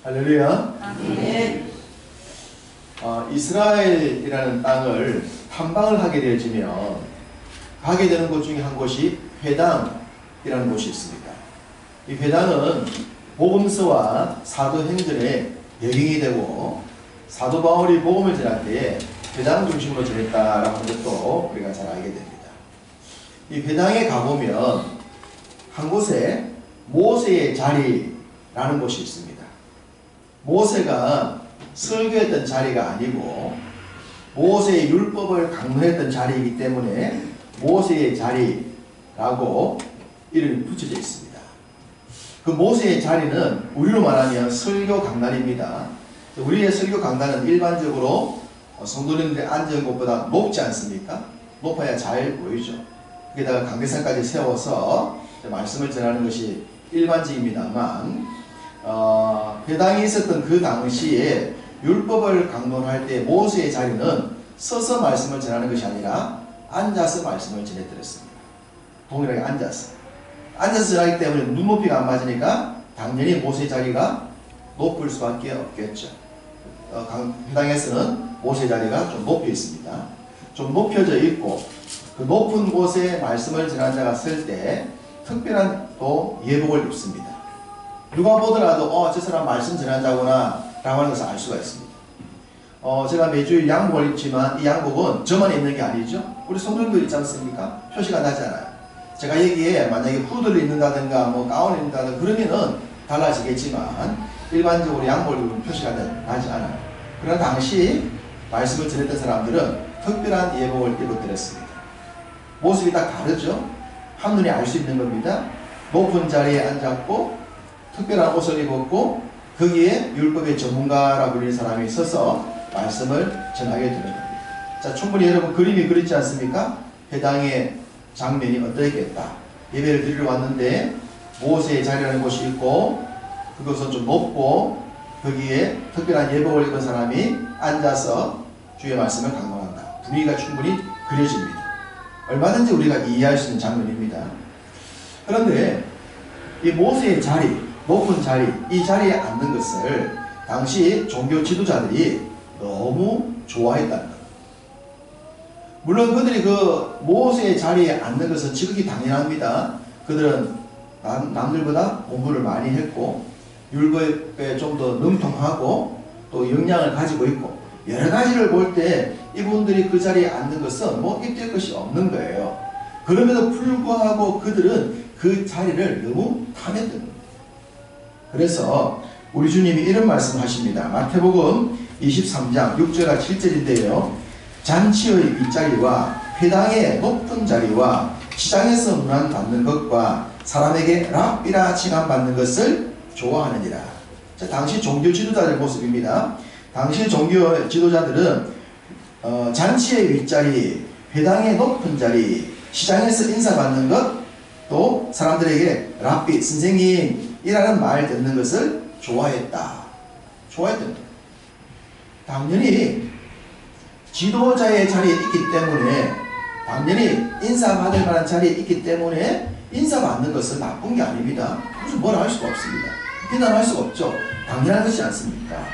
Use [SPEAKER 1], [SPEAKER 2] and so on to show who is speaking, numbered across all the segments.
[SPEAKER 1] 할렐루야.
[SPEAKER 2] 아멘.
[SPEAKER 1] 이스라엘이라는 땅을 탐방을 하게 되어지면 가게 되는 곳 중에 한 곳이 회당이라는 곳이 있습니다. 이 회당은 복음서와 사도행전의 배경이 되고 사도 바울이 복음을 전할 때에 회당 중심으로 전했다라고 하는 것도 우리가 잘 알게 됩니다. 이 회당에 가보면 한 곳에 모세의 자리라는 곳이 있습니다. 모세가 설교했던 자리가 아니고 모세의 율법을 강론했던 자리이기 때문에 모세의 자리라고 이름이 붙여져 있습니다. 그 모세의 자리는 우리로 말하면 설교 강단입니다. 우리의 설교 강단은 일반적으로 성도님들이 앉은 곳보다 높지 않습니까? 높아야 잘 보이죠. 거기다가 강대상까지 세워서 말씀을 전하는 것이 일반적입니다만 회당이 있었던 그 당시에 율법을 강론할 때 모세의 자리는 서서 말씀을 전하는 것이 아니라 앉아서 말씀을 전해드렸습니다. 동일하게 앉아서 전하기 때문에 눈높이가 안 맞으니까 당연히 모세의 자리가 높을 수밖에 없겠죠. 회당에서는 모세의 자리가 좀 높이 있습니다. 좀 높여져 있고 그 높은 곳에 말씀을 전하는 자가 설 때 특별한 또 예복을 입습니다. 누가 보더라도 저 사람 말씀 전하는 자구나 라고 하는 것을 알 수가 있습니다. 제가 매주 양복을 입지만 이 양복은 저만 입는 게 아니죠. 우리 성도님도 있지 않습니까? 표시가 나지 않아요. 제가 여기에 만약에 후드를 입는다든가 뭐 가운을 입는다든가 그러면은 달라지겠지만 일반적으로 양복을 입으면 표시가 나지 않아요. 그러나 당시 말씀을 전했던 사람들은 특별한 예복을 입어드렸습니다. 모습이 딱 다르죠. 한눈에 알 수 있는 겁니다. 높은 자리에 앉았고 특별한 옷을 입었고 거기에 율법의 전문가라고 불리는 사람이 서서 말씀을 전하게 되는 겁니다. 자, 충분히 여러분 그림이 그렇지 않습니까? 회당의 장면이 어떠했겠다. 예배를 드리러 왔는데 모세의 자리라는 곳이 있고 그것은 좀 높고 거기에 특별한 예복을 입은 사람이 앉아서 주의 말씀을 강론한다. 분위기가 충분히 그려집니다. 얼마든지 우리가 이해할 수 있는 장면입니다. 그런데 이 모세의 자리, 높은 자리, 이 자리에 앉는 것을 당시 종교 지도자들이 너무 좋아했다는 것. 물론 그들이 그 모세의 자리에 앉는 것은 지극히 당연합니다. 그들은 남들보다 공부를 많이 했고 율법에 좀 더 능통하고 또 역량을 가지고 있고 여러 가지를 볼 때 이분들이 그 자리에 앉는 것은 뭐 입될 것이 없는 거예요. 그럼에도 불구하고 그들은 그 자리를 너무 탐했던 겁니다. 그래서 우리 주님이 이런 말씀을 하십니다. 마태복음 23장 6절과 7절인데요. 잔치의 윗자리와 회당의 높은 자리와 시장에서 문안받는 것과 사람에게 랍비라 칭함받는 것을 좋아하느니라. 자, 당시 종교 지도자들의 모습입니다. 당시 종교 지도자들은 잔치의 윗자리, 회당의 높은 자리, 시장에서 인사받는 것, 또 사람들에게 랍비, 선생님이라는 말 듣는 것을 좋아했다. 좋아했던 거예요. 당연히 지도자의 자리에 있기 때문에 당연히 인사받을 만한 자리에 있기 때문에 인사받는 것은 나쁜 게 아닙니다. 무슨 뭐라 할 수가 없습니다. 비난할 수가 없죠. 당연한 것이 않습니까?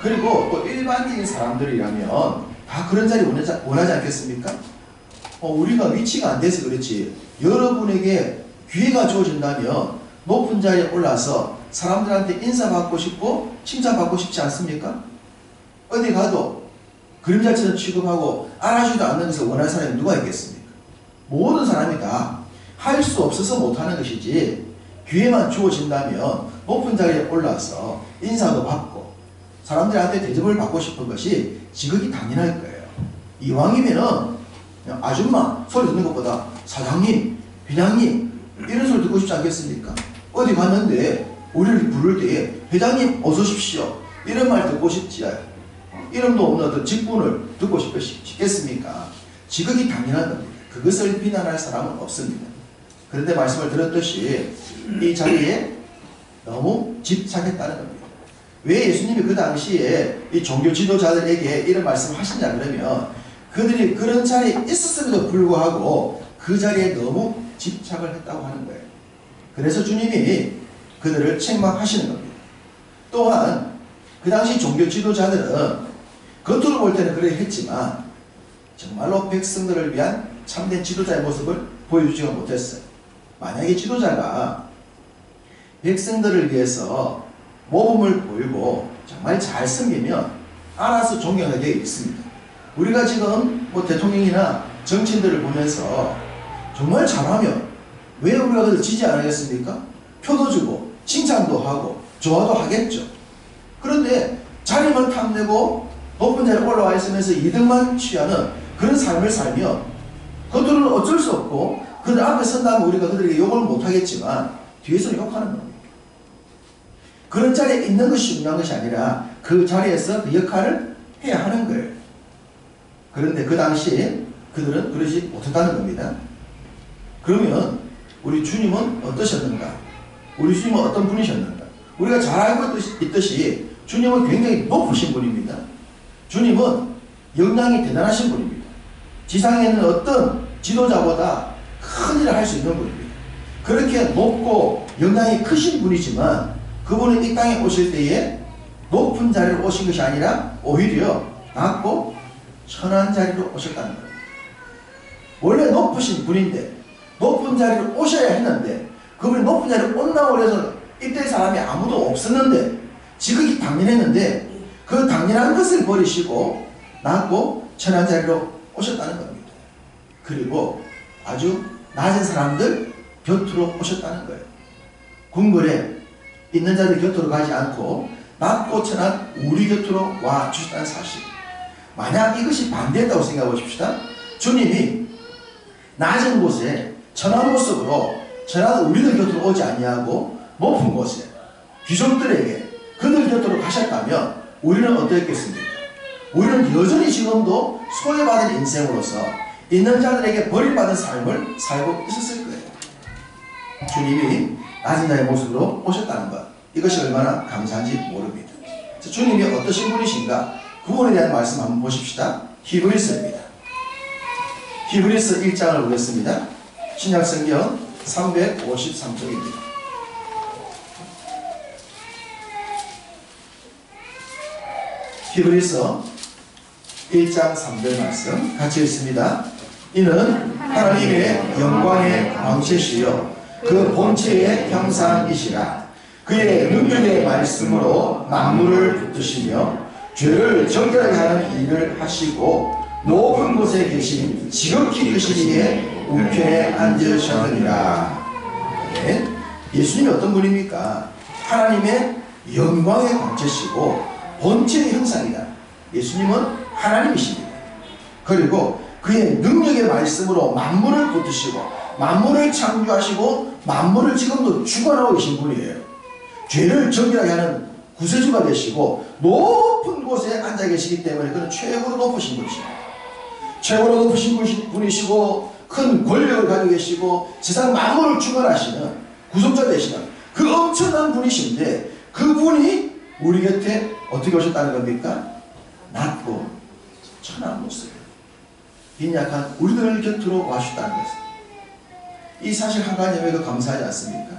[SPEAKER 1] 그리고 또 일반적인 사람들이라면 다 그런 자리 원하지 않겠습니까? 우리가 위치가 안 돼서 그렇지 여러분에게 기회가 주어진다면 높은 자리에 올라서 사람들한테 인사받고 싶고 칭찬받고 싶지 않습니까? 어디 가도 그림자처럼 취급하고 알아주지도 않는 것을 원하는 사람이 누가 있겠습니까? 모든 사람이 다 할 수 없어서 못하는 것이지 기회만 주어진다면 높은 자리에 올라서 인사도 받고 사람들한테 대접을 받고 싶은 것이 지극히 당연할 거예요. 이왕이면은 아줌마 소리 듣는 것보다 사장님, 회장님 이런 소리 듣고 싶지 않겠습니까? 어디 갔는데 우리를 부를 때에 회장님 어서 오십시오 이런 말 듣고 싶지 이름도 없는 어떤 직분을 듣고 싶겠습니까? 지극히 당연한 겁니다. 그것을 비난할 사람은 없습니다. 그런데 말씀을 들었듯이 이 자리에 너무 집착했다는 겁니다. 왜 예수님이 그 당시에 이 종교 지도자들에게 이런 말씀을 하시냐 그러면 그들이 그런 자리에 있었음에도 불구하고 그 자리에 너무 집착을 했다고 하는 거예요. 그래서 주님이 그들을 책망하시는 겁니다. 또한 그 당시 종교 지도자들은 겉으로 볼 때는 그래 했지만 정말로 백성들을 위한 참된 지도자의 모습을 보여주지가 못했어요. 만약에 지도자가 백성들을 위해서 모범을 보이고 정말 잘 섬기면 알아서 존경하게 되어 있습니다. 우리가 지금 뭐 대통령이나 정치인들을 보면서 정말 잘하면 왜 우리가 그들 지지 않겠습니까? 표도 주고 칭찬도 하고 좋아도 하겠죠. 그런데 자리만 탐내고 높은 자리에 올라와 있으면서 이득만 취하는 그런 삶을 살면 그들은 어쩔 수 없고 그들 앞에 선다면 우리가 그들에게 욕을 못하겠지만 뒤에서 욕하는 겁니다. 그런 자리에 있는 것이 중요한 것이 아니라 그 자리에서 그 역할을 해야 하는 거예요. 그런데 그 당시에 그들은 그러지 못했다는 겁니다. 그러면 우리 주님은 어떠셨는가? 우리 주님은 어떤 분이셨는가? 우리가 잘 알고 있듯이 주님은 굉장히 높으신 분입니다. 주님은 역량이 대단하신 분입니다. 지상에 있는 어떤 지도자보다 큰 일을 할 수 있는 분입니다. 그렇게 높고 역량이 크신 분이지만 그분은 이 땅에 오실 때에 높은 자리로 오신 것이 아니라 오히려 낮고 천한 자리로 오셨다는 거예요. 원래 높으신 분인데 높은 자리로 오셔야 했는데 그분이 높은 자리로 온다고 해서 이때 사람이 아무도 없었는데 지극히 당연했는데 그 당연한 것을 버리시고 낮고 천한 자리로 오셨다는 겁니다. 그리고 아주 낮은 사람들 곁으로 오셨다는 거예요. 궁궐에 있는 자들 곁으로 가지 않고 낮고 천한 우리 곁으로 와 주셨다는 사실. 만약 이것이 반대했다고 생각해 보십시다. 주님이 낮은 곳에 천한 모습으로 천한 우리들 곁으로 오지 아니하고 높은 곳에 귀족들에게 그들 곁으로 가셨다면 우리는 어떻겠습니까? 우리는 여전히 지금도 소외받은 인생으로서 있는 자들에게 버림받은 삶을 살고 있었을 거예요. 주님이 낮은 자의 모습으로 오셨다는 것, 이것이 얼마나 감사한지 모릅니다. 주님이 어떠신 분이신가? 그분에 대한 말씀 한번 보십시다. 히브리서입니다. 히브리서 1장을 보겠습니다. 신약성경 353쪽입니다. 히브리서 1장 3절 말씀 같이 읽습니다. 이는 하나님의 영광의 광채시요 그 본체의 형상이시라. 그의 능력의 말씀으로 만물을 붙드시며 죄를 정결하게 하는 일을 하시고 높은 곳에 계신 지극히 크신 이의 우편에 앉으셨느니라. 네. 예수님이 어떤 분입니까? 하나님의 영광의 광채시고 본체의 형상이다. 예수님은 하나님이십니다. 그리고 그의 능력의 말씀으로 만물을 붙드시고 만물을 창조하시고 만물을 지금도 주관하고 계신 분이에요. 죄를 정결하게 하는 구세주가 되시고 높은 곳에 앉아 계시기 때문에 그는 최고로 높으신 분이십니다. 최고로 높으신 분이시고 큰 권력을 가지고 계시고 세상 만물을 주관하시는 구속자 되시는 그 엄청난 분이신데 그분이 우리 곁에 어떻게 오셨다는 겁니까? 낮고 천한 모습 빈약한 우리들 곁으로 와주셨다는 것입니다. 이 사실 한 가지 왜 더 감사하지 않습니까?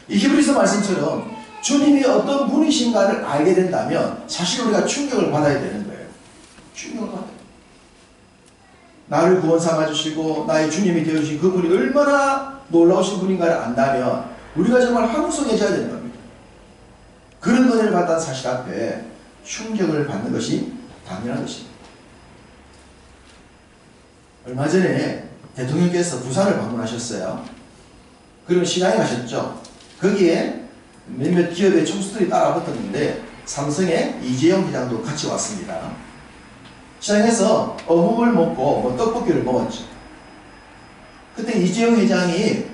[SPEAKER 1] 이 히브리서 말씀처럼 주님이 어떤 분이신가를 알게 된다면 사실 우리가 충격을 받아야 되는 거예요. 충격을 받아야 돼요. 나를 구원 삼아주시고 나의 주님이 되어주신 그분이 얼마나 놀라우신 분인가를 안다면 우리가 정말 함성해져야 되는 겁니다. 그런 은혜를 받았다는 사실 앞에 충격을 받는 것이 당연한 것입니다. 얼마 전에 대통령께서 부산을 방문하셨어요. 그리고 시장에 가셨죠. 거기에 몇몇 기업의 총수들이 따라 붙었는데 삼성의 이재용 회장도 같이 왔습니다. 시장에서 어묵을 먹고 뭐 떡볶이를 먹었죠. 그때 이재용 회장이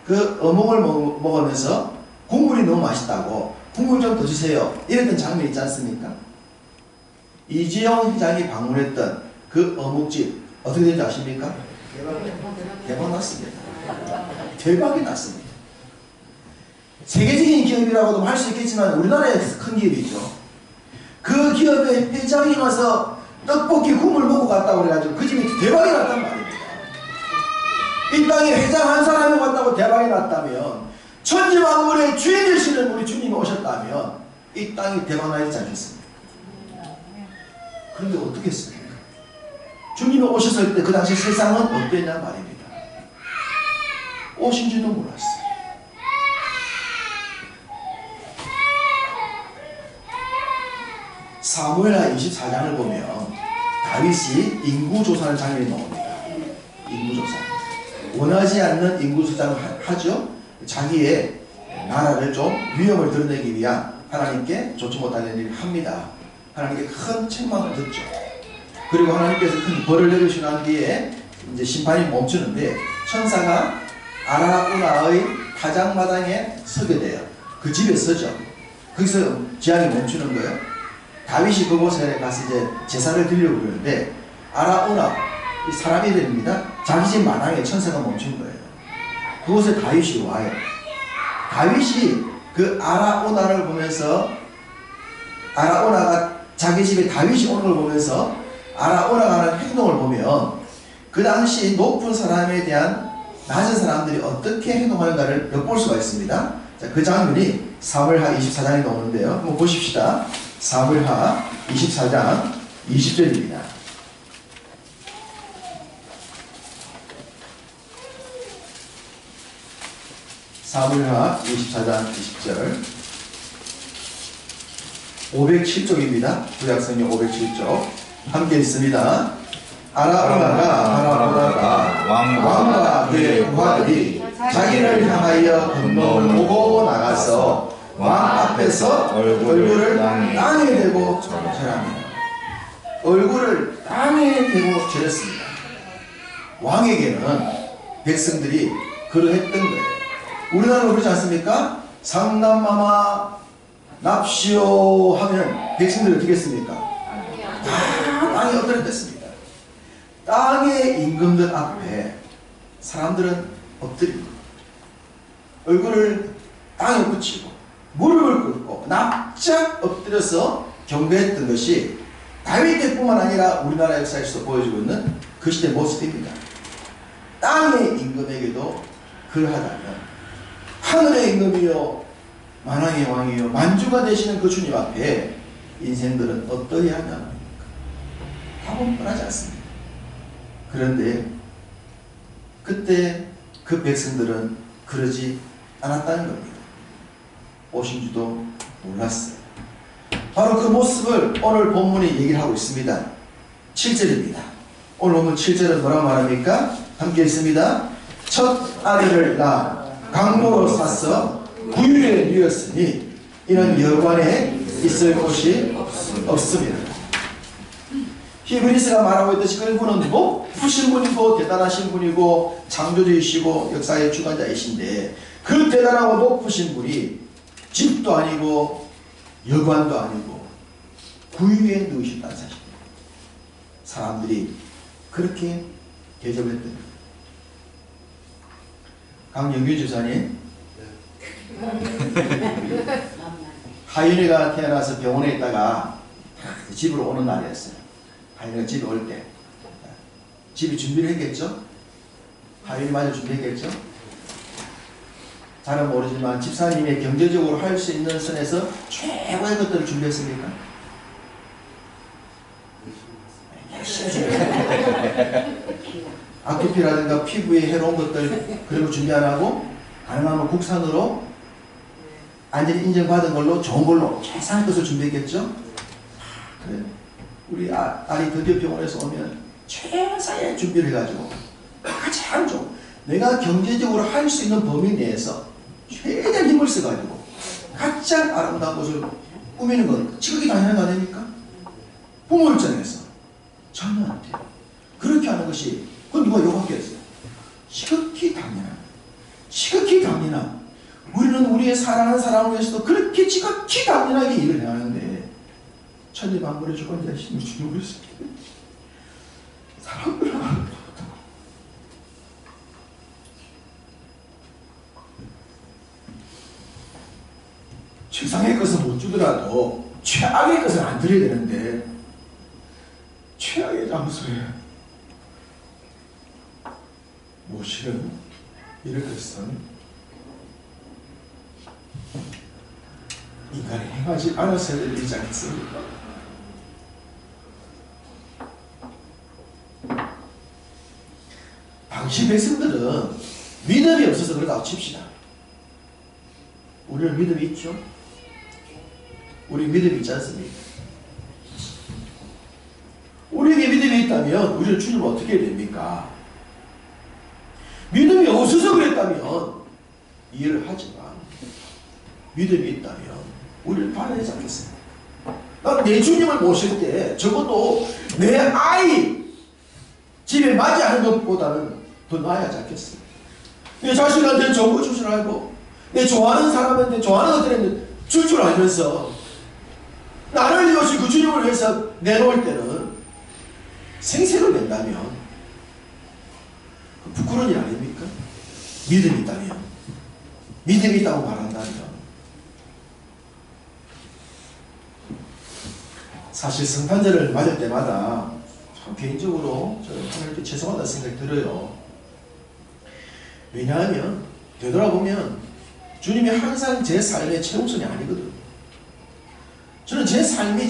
[SPEAKER 1] 그 어묵을 먹으면서 국물이 너무 맛있다고 국물 좀 더 주세요 이랬던 장면이 있지 않습니까? 이재용 회장이 방문했던 그 어묵집 어떻게 된지 아십니까? 대박 났습니다. 대박이 났습니다. 세계적인 기업이라고도 할 수 있겠지만 우리나라의 큰 기업이죠. 그 기업의 회장이 와서 떡볶이 국물 먹고 갔다고 그래가지고 그 집이 대박이 났단 말입니다. 이 땅에 회장 한 사람이 왔다고 대박이 났다면 천지만물의 주인 되시는 우리 주님이 오셨다면 이 땅이 대박 나지 않겠습니까? 그런데 어떻게 했습니까? 주님이 오셨을 때 그 당시 세상은 어땠냐 말입니다. 오신지도 몰랐어요. 사무엘하 24장을 보면 다윗이 인구조사하는 장면이 나옵니다. 인구조사. 원하지 않는 인구조사를 하죠. 자기의 나라를 좀 위험을 드러내기 위한 하나님께 좋지 못한 일을 합니다. 하나님께 큰 책망을 듣죠. 그리고 하나님께서 큰 벌을 내리시고 난 뒤에 이제 심판이 멈추는데 천사가 아라우나의 타작마당에 서게 돼요. 그 집에 서죠. 거기서 재앙이 멈추는 거예요. 다윗이 그곳에 가서 이제 제사를 드리려고 그러는데 아라우나 사람이 됩니다. 자기 집 마당에 천사가 멈춘 거예요. 그곳에 다윗이 와요. 다윗이 그 아라우나를 보면서 아라우나가 자기 집에 다윗이 오는 걸 보면서 아라우나가 하는 행동을 보면 그 당시 높은 사람에 대한 낮은 사람들이 어떻게 행동하는가를 엿볼 수가 있습니다. 자, 그 장면이 사무엘하 24장에 나오는데요. 한번 보십시다. 사무엘하 24장 20절입니다. 사무엘하 24장 20절 507쪽입니다. 구약성경 507쪽 함께 있습니다. 아라우나가 왕과 그의 부하들이 자기를 향하여 건너를 보고 나가서 왕 앞에서 얼굴을 땅에 대고 절합니다. 얼굴을 땅에 대고 절했습니다. 왕에게는 백성들이 그러했던 거예요. 우리나라로 그러지 않습니까? 상남마마 납시오 하면 백성들이 어떻게 했습니까? 다 땅에 엎드렸습니다. 땅의 임금들 앞에 사람들은 엎드리고 얼굴을 땅에 붙이고 무릎을 꿇고 납작 엎드려서 경배했던 것이 다윗 때뿐만 아니라 우리나라 역사에서 보여주고 있는 그 시대 모습입니다. 땅의 임금에게도 그러하다면 하늘의 임금이요 만왕의 왕이요 만주가 되시는 그 주님 앞에 인생들은 어떠해야 하냐 말입니까? 답은 뻔하지 않습니다. 그런데 그때 그 백성들은 그러지 않았다는 겁니다. 오신 줄도 몰랐어요. 바로 그 모습을 오늘 본문이 얘기를 하고 있습니다. 7절입니다. 오늘 본문 7절은 뭐라고 말합니까? 함께 있습니다. 첫 아들을 낳아 강모로 샀어 구유에 누였으니 이는 여관에 있을 곳이 없습니다. 히브리서가 말하고 있듯이 그분은 높으신 분이고 대단하신 분이고 창조주이시고 역사의 주관자이신데 그 대단하고 높으신 분이 집도 아니고 여관도 아니고 구유에 누우셨다는 사실입니다. 사람들이 그렇게 대접했던 거예요. 강영규 집사님 하윤이가 태어나서 병원에 있다가 집으로 오는 날이었어요. 하윤이가 집에 올 때 집이 준비를 했겠죠? 하윤이마저 준비했겠죠? 잘은 모르지만 집사님의 경제적으로 할 수 있는 선에서 최고의 것들을 준비했습니까? 열심히 준비했습니다. 아토피라든가 피부에 해로운 것들 그런 거 준비 안 하고 가능하면 국산으로 안전이 인정받은 걸로 좋은 걸로 최상의 것을 준비했겠죠? 그래. 우리 아이 드디어 병원에서 오면 최상의 준비를 해가지고 가장 좋은 내가 경제적으로 할 수 있는 범위 내에서 최대한 힘을 써가지고 가장 아름다운 것을 꾸미는 건 지극히 당연한 거 아닙니까? 부모 입장에서 전혀 안 돼요. 그렇게 하는 것이 그건 누가 욕하겠어요? 지극히 당연한 지극히 당연한 우리는 우리의 사랑하는 사람을 위해서도 그렇게 지극히 당연하게 일을 해야 하는데 천지만물의 주권자이신 주님을 위해서 사람들을 최상의 것은 못 주더라도 최악의 것은 안 드려야 되는데 최악의 장소에 모시는 이런 것은 인간이 행하지 않았어야 되지 않겠습니까? 당시 백성들은 믿음이 없어서 그러다고 칩시다. 우리는 믿음이 있죠? 우리 믿음이 있지 않습니까? 우리에게 믿음이 있다면 우리는 주님을 어떻게 해야 됩니까? 믿음이 없어서 그랬다면 이해를 하지만 믿음이 있다면 우리를 받아내지 않겠습니까? 난 내 주님을 모실 때 적어도 내 아이 집에 맞이하는 것보다는 더 나아야지 않겠어요? 내 자식한테는 좋은 거 줄 줄 알고 내 좋아하는 사람한테 좋아하는 것들은 줄 줄 알면서 나를 위해서 그 주님을 위해서 내놓을 때는 생색을 낸다면 부끄러운 일 아닙니까? 믿음이 있다면, 믿음이 있다고 말한다면. 사실 성탄절을 맞을 때마다 참 개인적으로 저는 하나님께 죄송하다는 생각이 들어요. 왜냐하면 되돌아보면 주님이 항상 제 삶의 최우선이 아니거든. 저는 제 삶의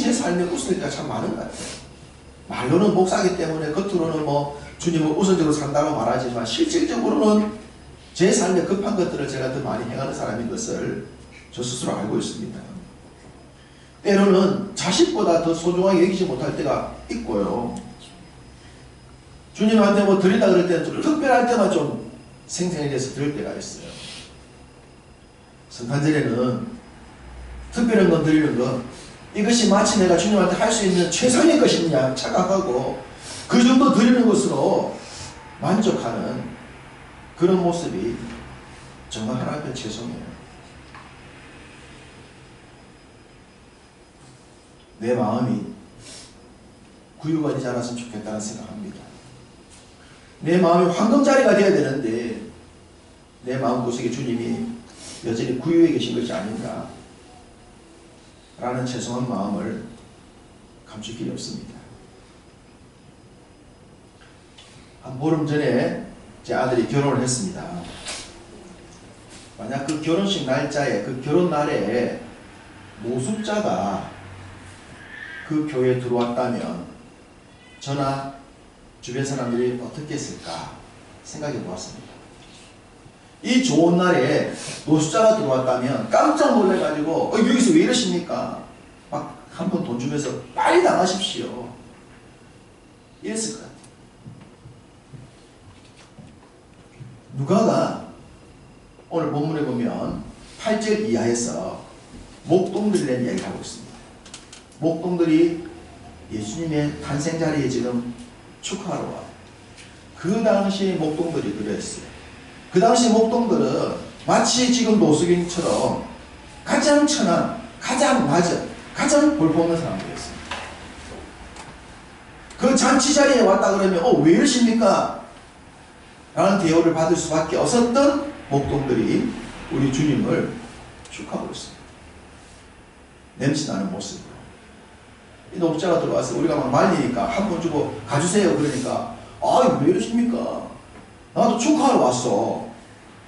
[SPEAKER 1] 우선일 때가 참 많은 것 같아요. 말로는 목사기 때문에 겉으로는 뭐 주님을 우선적으로 산다고 말하지만 실질적으로는 제 삶에 급한 것들을 제가 더 많이 행하는 사람인 것을 저 스스로 알고 있습니다. 때로는 자식보다 더 소중하게 여기지 못할 때가 있고요. 주님한테 뭐 드린다 그럴 때는 좀 특별할 때만 좀 생생하게 돼서 드릴 때가 있어요. 성탄절에는 특별한 건 드리는 것, 이것이 마치 내가 주님한테 할 수 있는 최상의 것이냐 착각하고 그 정도 드리는 것으로 만족하는 그런 모습이 정말 하나님께 죄송해요. 내 마음이 구유가 되지 않았으면 좋겠다는 생각합니다. 내 마음이 황금자리가 되어야 되는데 내 마음구석에 주님이 여전히 구유에 계신 것이 아닌가 라는 죄송한 마음을 감출 길이 없습니다. 한 보름 전에 제 아들이 결혼을 했습니다. 만약 그 결혼식 날짜에 그 결혼 날에 모숙자가 그 교회에 들어왔다면 저나 주변 사람들이 어떻게 했을까 생각해 보았습니다. 이 좋은 날에 노숙자가 들어왔다면 깜짝 놀래가지고 여기서 왜 이러십니까? 막 한 번 돈 주면서 빨리 나가십시오. 이랬을 것 같아요. 누가가 오늘 본문에 보면 8절 이하에서 목동들에 대한 이야기를 하고 있습니다. 목동들이 예수님의 탄생 자리에 지금 축하하러 와요. 그 당시 목동들이 그랬어요. 그 당시 목동들은 마치 지금 노숙인처럼 가장 천한, 가장 낮은, 가장 볼품없는 사람들이었습니다. 그 잔치 자리에 왔다 그러면 왜 이러십니까? 라는 대우를 받을 수밖에 없었던 목동들이 우리 주님을 축하하고 있습니다. 냄새나는 모습으로. 이 녹자가 들어와서 우리가 막 말리니까 한 번 주고 가주세요 그러니까 왜 이러십니까? 나도 축하하러 왔어.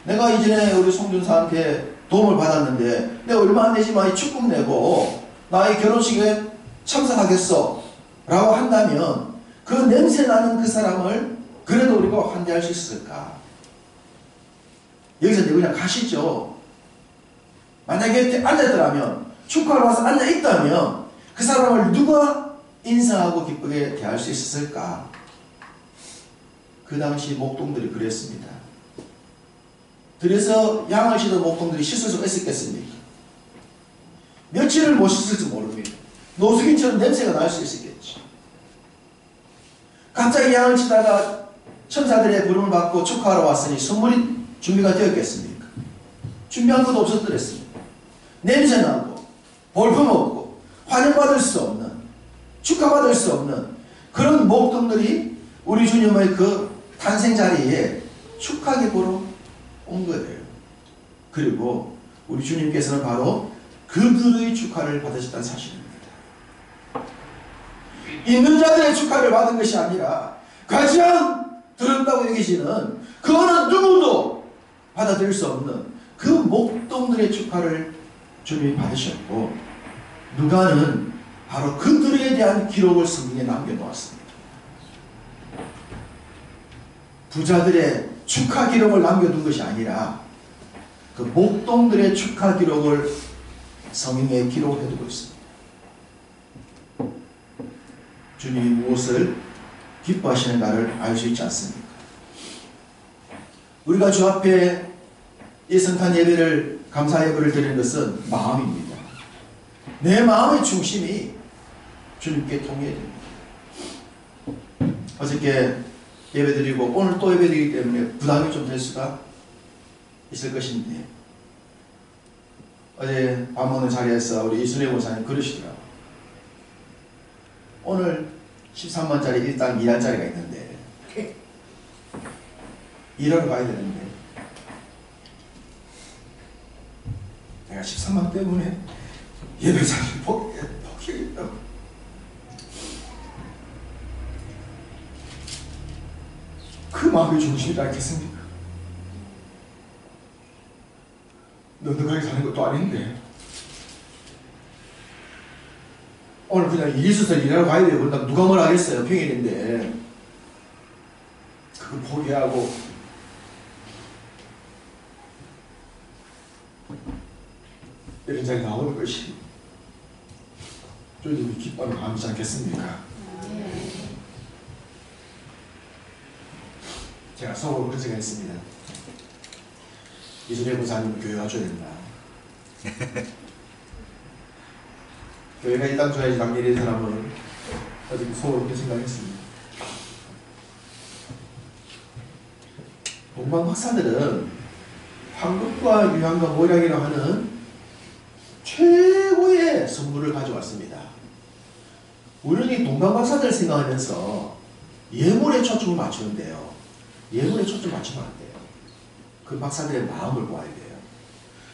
[SPEAKER 1] 내가 이전에 우리 송준사한테 도움을 받았는데 내가 얼마 안 되지만 이 축복 내고 나의 결혼식에 참석하겠어 라고 한다면 그 냄새나는 그 사람을 그래도 우리가 환대할 수 있을까? 여기서 이제 그냥 가시죠. 만약에 앉았더라면 축하하러 와서 앉아있다면 그 사람을 누가 인사하고 기쁘게 대할 수 있었을까? 그 당시 목동들이 그랬습니다. 그래서 양을 씻던 목동들이 씻을 수가 있었겠습니까? 며칠을 못 씻을지 모릅니다. 노숙인처럼 냄새가 날 수 있었겠죠. 갑자기 양을 치다가 천사들의 부름을 받고 축하하러 왔으니 선물이 준비가 되었겠습니까? 준비한 것도 없었더랬습니다. 냄새나고 볼품없고 환영받을 수 없는, 축하받을 수 없는 그런 목동들이 우리 주님의 그 탄생 자리에 축하하게 보러 온 거예요. 그리고 우리 주님께서는 바로 그들의 축하를 받으셨다는 사실입니다. 있는 자들의 축하를 받은 것이 아니라 가장 더럽다고 여기시는 그 어느 누구도 받아들일 수 없는 그 목동들의 축하를 주님이 받으셨고 누가는 바로 그들에 대한 기록을 성경에 남겨놓았습니다. 부자들의 축하 기록을 남겨둔 것이 아니라 그 목동들의 축하 기록을 성경에 기록해두고 있습니다. 주님이 무엇을 기뻐하시는가를 알 수 있지 않습니까? 우리가 주 앞에 이 성탄 예배를, 감사 예배를 드리는 것은 마음입니다. 내 마음의 중심이 주님께 통해야 됩니다. 어저께 예배드리고 오늘 또 예배드리기 때문에 부담이 좀 될 수가 있을 것인데, 어제 밥 먹는 자리에서 우리 이순혜 목사님 그러시더라고요. 오늘 13만짜리 일당 2단짜리가 있는데 일하러 가야 되는데 내가 13만 때문에 예배자를 포기했다고. 그 마음의 중심이지 않겠습니까? 넉넉하게 사는 것도 아닌데 오늘 그냥 일 있어서 일하러 가야 돼요. 그런다고 누가 뭘 하겠어요. 평일인데 그거 포기하고 이런 자리에 나오는 것이 저희들이 기뻐하는 마음이지 않겠습니까? 제가 속으로 그런 생각을 했습니다. 이순혜 목사님은 교회 가줘야 된다. 교회가 일당 줘야지 당연히 사람은 어떻게 속으로 그렇게 생각했습니다. 동방 박사들은 황금과 유황과 모략이라고 하는 최고의 선물을 가져왔습니다. 우리는 이 동방 박사들 생각하면서 예물에 초점을 맞추는데요. 예물에 초점을 맞추면 안 돼요. 그 박사들의 마음을 보아야 돼요.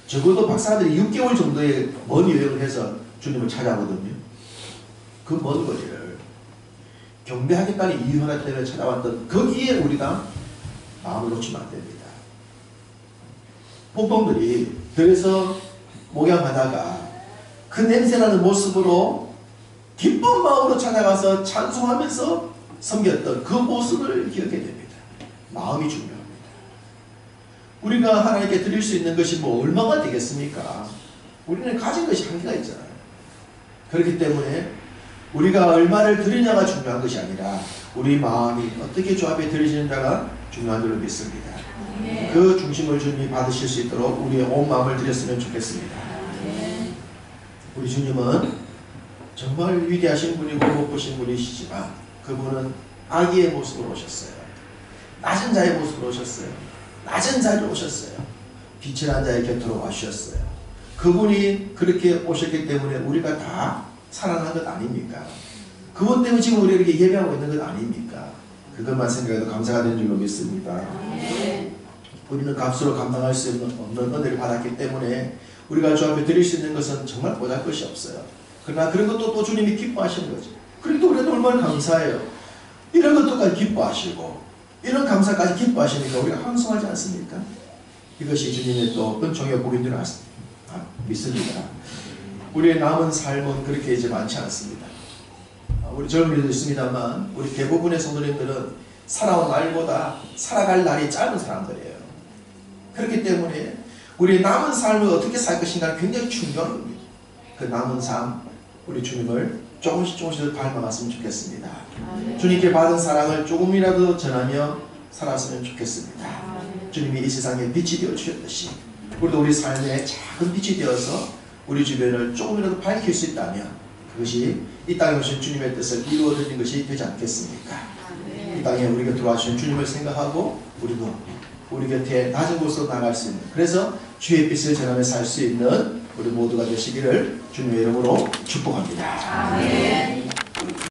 [SPEAKER 1] 적어도 박사들이 6개월 정도의 먼 여행을 해서 주님을 찾아오거든요. 그 먼 거리를 경배하겠다는 이유 하나 때문에 찾아왔던 거기에 우리가 마음을 놓치면 안 됩니다. 목동들이 들에서 목양하다가 그 냄새나는 모습으로 기쁜 마음으로 찾아가서 찬송하면서 섬겼던 그 모습을 기억해야 됩니다. 마음이 중요합니다. 우리가 하나님께 드릴 수 있는 것이 뭐 얼마가 되겠습니까? 우리는 가진 것이 한계가 있잖아요. 그렇기 때문에 우리가 얼마를 드리냐가 중요한 것이 아니라 우리 마음이 어떻게 주 앞에 드리시는가가 중요한 줄로 믿습니다. 그 중심을 주님이 받으실 수 있도록 우리의 온 마음을 드렸으면 좋겠습니다. 우리 주님은 정말 위대하신 분이고 높으신 분이시지만 그분은 아기의 모습으로 오셨어요. 낮은 자의 모습으로 오셨어요. 낮은 자리로 오셨어요. 빛을 한 자의 곁으로 와주셨어요. 그분이 그렇게 오셨기 때문에 우리가 다 살아난 것 아닙니까? 그분 때문에 지금 우리가 이렇게 예배하고 있는 것 아닙니까? 그것만 생각해도 감사가 되는 줄로 믿습니다. 우리는 값으로 감당할 수 없는 은혜를 받았기 때문에 우리가 주 앞에 드릴 수 있는 것은 정말 보잘것이 없어요. 그러나 그런 것도 또 주님이 기뻐하시는 거죠. 그러니까 우리가 얼마나 감사해요. 이런 것도까지 기뻐하시고 이런 감사까지 기뻐하시니까 우리가 황송하지 않습니까? 이것이 주님의 또 은총의 복인 줄 믿습니다. 우리의 남은 삶은 그렇게 이제 많지 않습니다. 우리 젊은이도 있습니다만 우리 대부분의 성도님들은 살아온 날보다 살아갈 날이 짧은 사람들이에요. 그렇기 때문에 우리의 남은 삶을 어떻게 살 것인가는 굉장히 중요한 겁니다. 그 남은 삶 우리 주님을 조금씩 닮아갔으면 좋겠습니다. 주님께 받은 사랑을 조금이라도 전하며 살았으면 좋겠습니다. 주님이 이 세상에 빛이 되어 주셨듯이 우리도 우리 삶에 작은 빛이 되어서 우리 주변을 조금이라도 밝힐 수 있다면 그것이 이 땅에 오신 주님의 뜻을 이루어드리는 것이 되지 않겠습니까? 이 땅에 우리 곁으로 와주신 주님을 생각하고 우리도 우리 곁에 낮은 곳으로 나갈 수 있는, 그래서 주의 빛을 전하며 살 수 있는 우리 모두가 되시기를 주님의 이름으로 축복합니다. 아멘.